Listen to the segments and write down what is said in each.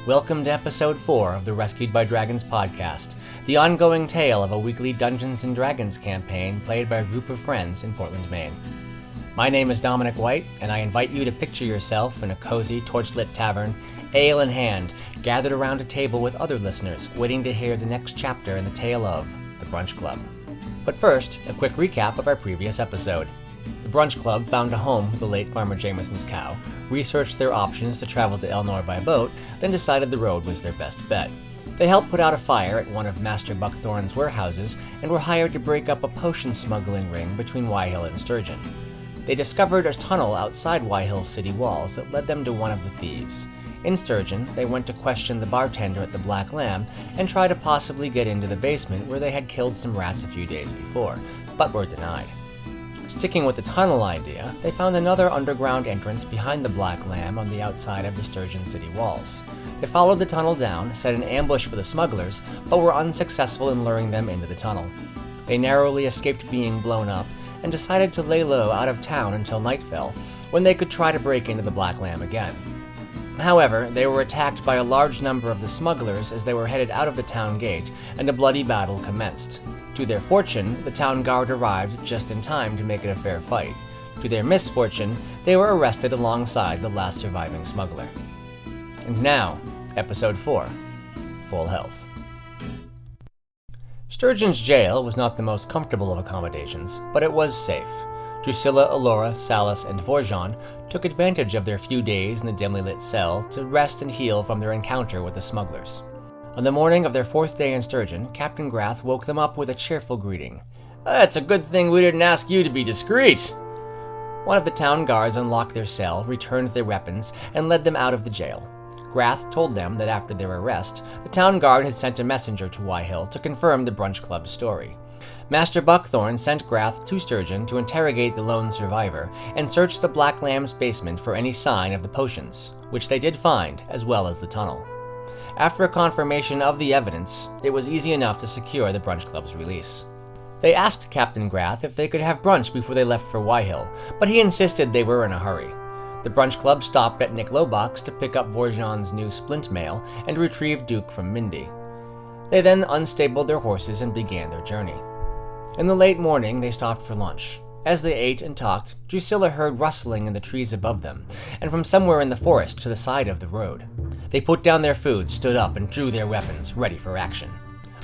Welcome to episode 4 of the Rescued by Dragons podcast, the ongoing tale of a weekly Dungeons & Dragons campaign played by a group of friends in Portland, Maine. My name is Dominic White, and I invite you to picture yourself in a cozy, torchlit tavern, ale in hand, gathered around a table with other listeners, waiting to hear the next chapter in the tale of the Brunch Club. But first, a quick recap of our previous episode. The Brunch Club found a home for the late Farmer Jameson's cow, researched their options to travel to Elnor by boat, then decided the road was their best bet. They helped put out a fire at one of Master Buckthorn's warehouses and were hired to break up a potion smuggling ring between Wyhill and Sturgeon. They discovered a tunnel outside Wyhill's city walls that led them to one of the thieves. In Sturgeon, they went to question the bartender at the Black Lamb and try to possibly get into the basement where they had killed some rats a few days before, but were denied. Sticking with the tunnel idea, they found another underground entrance behind the Black Lamb on the outside of the Sturgeon city walls. They followed the tunnel down, set an ambush for the smugglers, but were unsuccessful in luring them into the tunnel. They narrowly escaped being blown up, and decided to lay low out of town until night fell, when they could try to break into the Black Lamb again. However, they were attacked by a large number of the smugglers as they were headed out of the town gate, and a bloody battle commenced. To their fortune, the town guard arrived just in time to make it a fair fight. To their misfortune, they were arrested alongside the last surviving smuggler. And now, Episode 4, Full Health. Sturgeon's jail was not the most comfortable of accommodations, but it was safe. Drusilla, Alora, Salas, and Vorjon took advantage of their few days in the dimly lit cell to rest and heal from their encounter with the smugglers. On the morning of their 4th day in Sturgeon, Captain Grath woke them up with a cheerful greeting. "It's a good thing we didn't ask you to be discreet." One of the town guards unlocked their cell, returned their weapons, and led them out of the jail. Grath told them that after their arrest, the town guard had sent a messenger to Wyhill to confirm the Brunch Club's story. Master Buckthorn sent Grath to Sturgeon to interrogate the lone survivor and search the Black Lamb's basement for any sign of the potions, which they did find, as well as the tunnel. After a confirmation of the evidence, it was easy enough to secure the Brunch Club's release. They asked Captain Grath if they could have brunch before they left for Wyhill, but he insisted they were in a hurry. The Brunch Club stopped at Nick Lowbox to pick up Vorjon's new splint mail and retrieve Duke from Mindy. They then unstabled their horses and began their journey. In the late morning, they stopped for lunch. As they ate and talked, Drusilla heard rustling in the trees above them, and from somewhere in the forest to the side of the road. They put down their food, stood up, and drew their weapons, ready for action.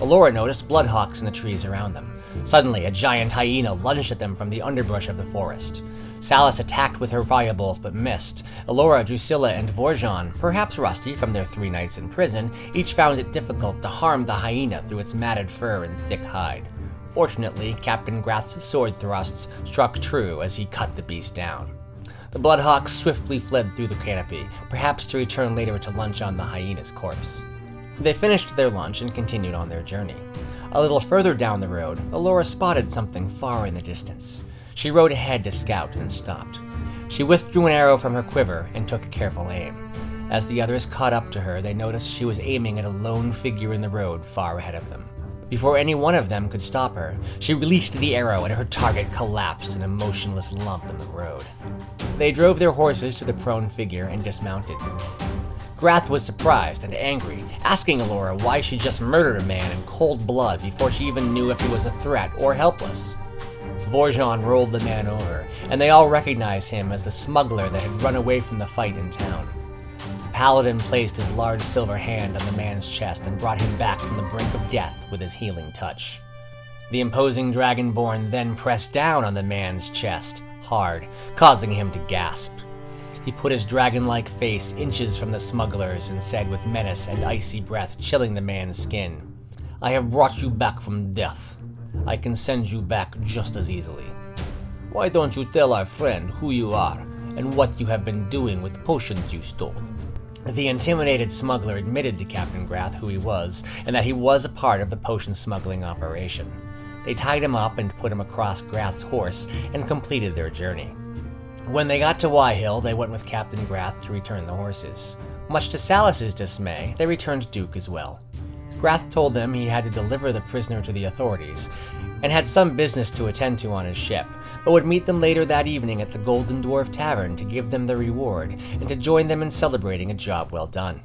Alora noticed bloodhawks in the trees around them. Suddenly, a giant hyena lunged at them from the underbrush of the forest. Salas attacked with her firebolt but missed. Alora, Drusilla, and Vorjon, perhaps rusty from their 3 nights in prison, each found it difficult to harm the hyena through its matted fur and thick hide. Fortunately, Captain Grath's sword thrusts struck true as he cut the beast down. The bloodhawks swiftly fled through the canopy, perhaps to return later to lunch on the hyena's corpse. They finished their lunch and continued on their journey. A little further down the road, Alora spotted something far in the distance. She rode ahead to scout and stopped. She withdrew an arrow from her quiver and took careful aim. As the others caught up to her, they noticed she was aiming at a lone figure in the road far ahead of them. Before any one of them could stop her, she released the arrow and her target collapsed in a motionless lump in the road. They drove their horses to the prone figure and dismounted. Grath was surprised and angry, asking Alora why she just murdered a man in cold blood before she even knew if he was a threat or helpless. Vorjon rolled the man over, and they all recognized him as the smuggler that had run away from the fight in town. The paladin placed his large silver hand on the man's chest and brought him back from the brink of death with his healing touch. The imposing dragonborn then pressed down on the man's chest, hard, causing him to gasp. He put his dragon-like face inches from the smuggler's and said with menace and icy breath chilling the man's skin, "I have brought you back from death. I can send you back just as easily. Why don't you tell our friend who you are and what you have been doing with the potions you stole?" The intimidated smuggler admitted to Captain Grath who he was, and that he was a part of the potion smuggling operation. They tied him up and put him across Grath's horse and completed their journey. When they got to Wyhill, they went with Captain Grath to return the horses. Much to Salas's dismay, they returned Duke as well. Grath told them he had to deliver the prisoner to the authorities, and had some business to attend to on his ship, but would meet them later that evening at the Golden Dwarf Tavern to give them the reward, and to join them in celebrating a job well done.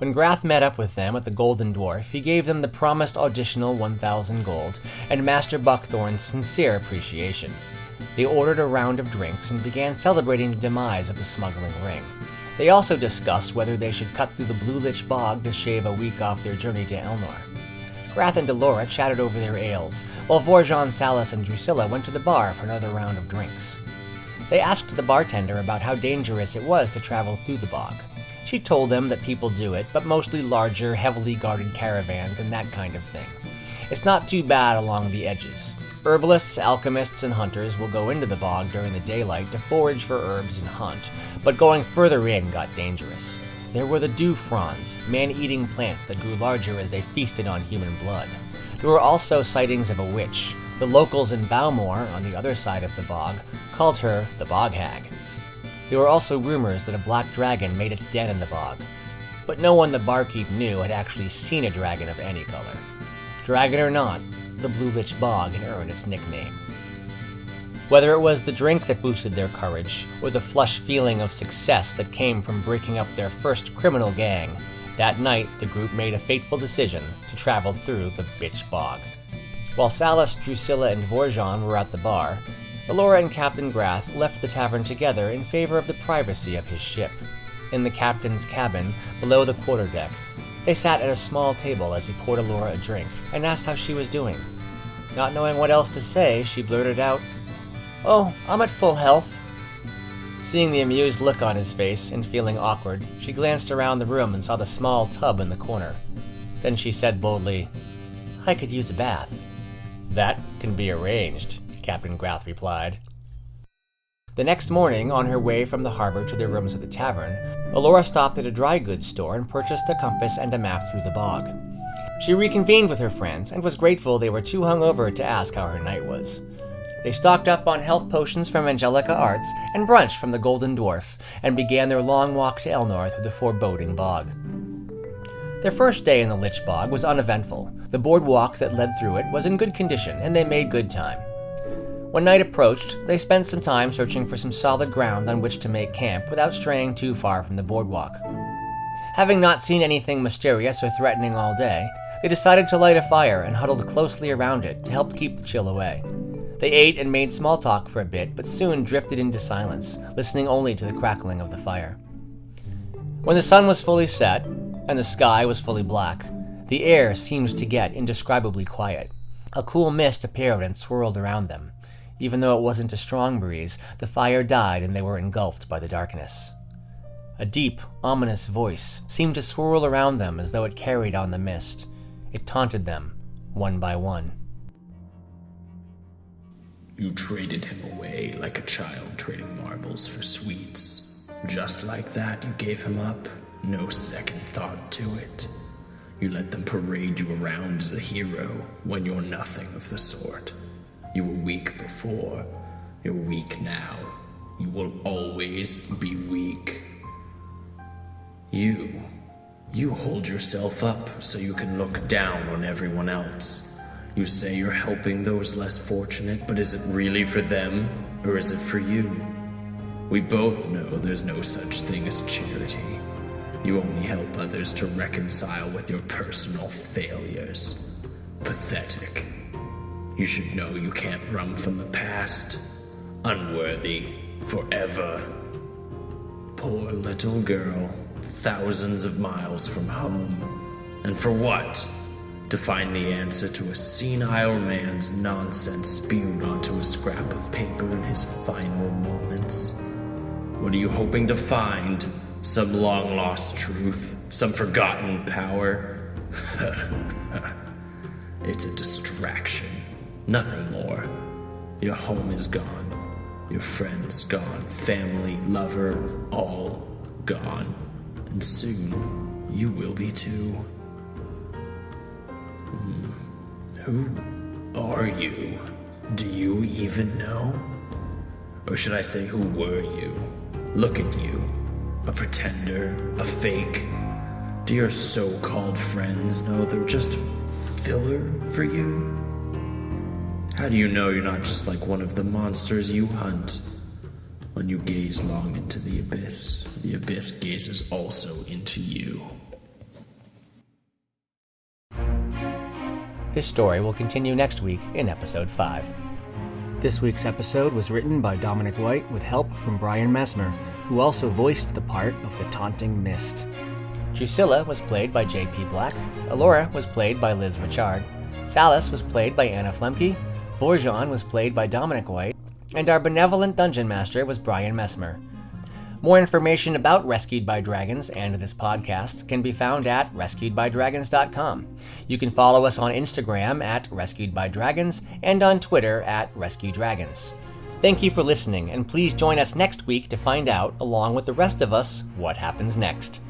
When Grath met up with them at the Golden Dwarf, he gave them the promised additional 1,000 gold and Master Buckthorn's sincere appreciation. They ordered a round of drinks and began celebrating the demise of the smuggling ring. They also discussed whether they should cut through the Blue Lich Bog to shave a week off their journey to Elnor. Grath and Delora chatted over their ales, while Vorjon, Salas, and Drusilla went to the bar for another round of drinks. They asked the bartender about how dangerous it was to travel through the bog. She told them that people do it, but mostly larger, heavily guarded caravans and that kind of thing. It's not too bad along the edges. Herbalists, alchemists, and hunters will go into the bog during the daylight to forage for herbs and hunt, but going further in got dangerous. There were the dew fronds, man-eating plants that grew larger as they feasted on human blood. There were also sightings of a witch. The locals in Bowmore, on the other side of the bog, called her the Bog Hag. There were also rumors that a black dragon made its den in the bog, but no one the barkeep knew had actually seen a dragon of any color. Dragon or not, the Blue Lich Bog had earned its nickname. Whether it was the drink that boosted their courage, or the flush feeling of success that came from breaking up their first criminal gang, that night the group made a fateful decision to travel through the Bitch Bog. While Salas, Drusilla, and Vorjon were at the bar, Elora and Captain Grath left the tavern together in favor of the privacy of his ship. In the captain's cabin, below the quarterdeck, they sat at a small table as he poured Elora a drink and asked how she was doing. Not knowing what else to say, she blurted out, "Oh, I'm at full health." Seeing the amused look on his face and feeling awkward, she glanced around the room and saw the small tub in the corner. Then she said boldly, "I could use a bath." "That can be arranged," Captain Grath replied. The next morning, on her way from the harbor to their rooms at the tavern, Elora stopped at a dry goods store and purchased a compass and a map through the bog. She reconvened with her friends and was grateful they were too hungover to ask how her night was. They stocked up on health potions from Angelica Arts and brunch from the Golden Dwarf, and began their long walk to Elnor through the foreboding bog. Their first day in the Lich Bog was uneventful. The boardwalk that led through it was in good condition, and they made good time. When night approached, they spent some time searching for some solid ground on which to make camp without straying too far from the boardwalk. Having not seen anything mysterious or threatening all day, they decided to light a fire and huddled closely around it to help keep the chill away. They ate and made small talk for a bit, but soon drifted into silence, listening only to the crackling of the fire. When the sun was fully set, and the sky was fully black, the air seemed to get indescribably quiet. A cool mist appeared and swirled around them. Even though it wasn't a strong breeze, the fire died and they were engulfed by the darkness. A deep, ominous voice seemed to swirl around them as though it carried on the mist. It taunted them, one by one. You traded him away like a child trading marbles for sweets. Just like that, you gave him up. No second thought to it. You let them parade you around as a hero when you're nothing of the sort. You were weak before. You're weak now. You will always be weak. You hold yourself up so you can look down on everyone else. You say you're helping those less fortunate, but is it really for them, or is it for you? We both know there's no such thing as charity. You only help others to reconcile with your personal failures. Pathetic. You should know you can't run from the past. Unworthy forever. Poor little girl, thousands of miles from home. And for what? To find the answer to a senile man's nonsense spewed onto a scrap of paper in his final moments. What are you hoping to find? Some long-lost truth? Some forgotten power? It's a distraction. Nothing more. Your home is gone. Your friends gone. Family, lover, all gone. And soon, you will be too. Who are you? Do you even know? Or should I say, who were you? Look at you. A pretender, a fake. Do your so-called friends know they're just filler for you? How do you know you're not just like one of the monsters you hunt? When you gaze long into the abyss gazes also into you. This story will continue next week in Episode 5. This week's episode was written by Dominic White with help from Brian Messmer, who also voiced the part of the Taunting Mist. Drusilla was played by J.P. Black, Alora was played by Liz Richard, Salas was played by Anna Flemke, Vorjon was played by Dominic White, and our benevolent dungeon master was Brian Messmer. More information about Rescued by Dragons and this podcast can be found at rescuedbydragons.com. You can follow us on Instagram at rescuedbydragons and on Twitter at rescuedragons. Thank you for listening, and please join us next week to find out, along with the rest of us, what happens next.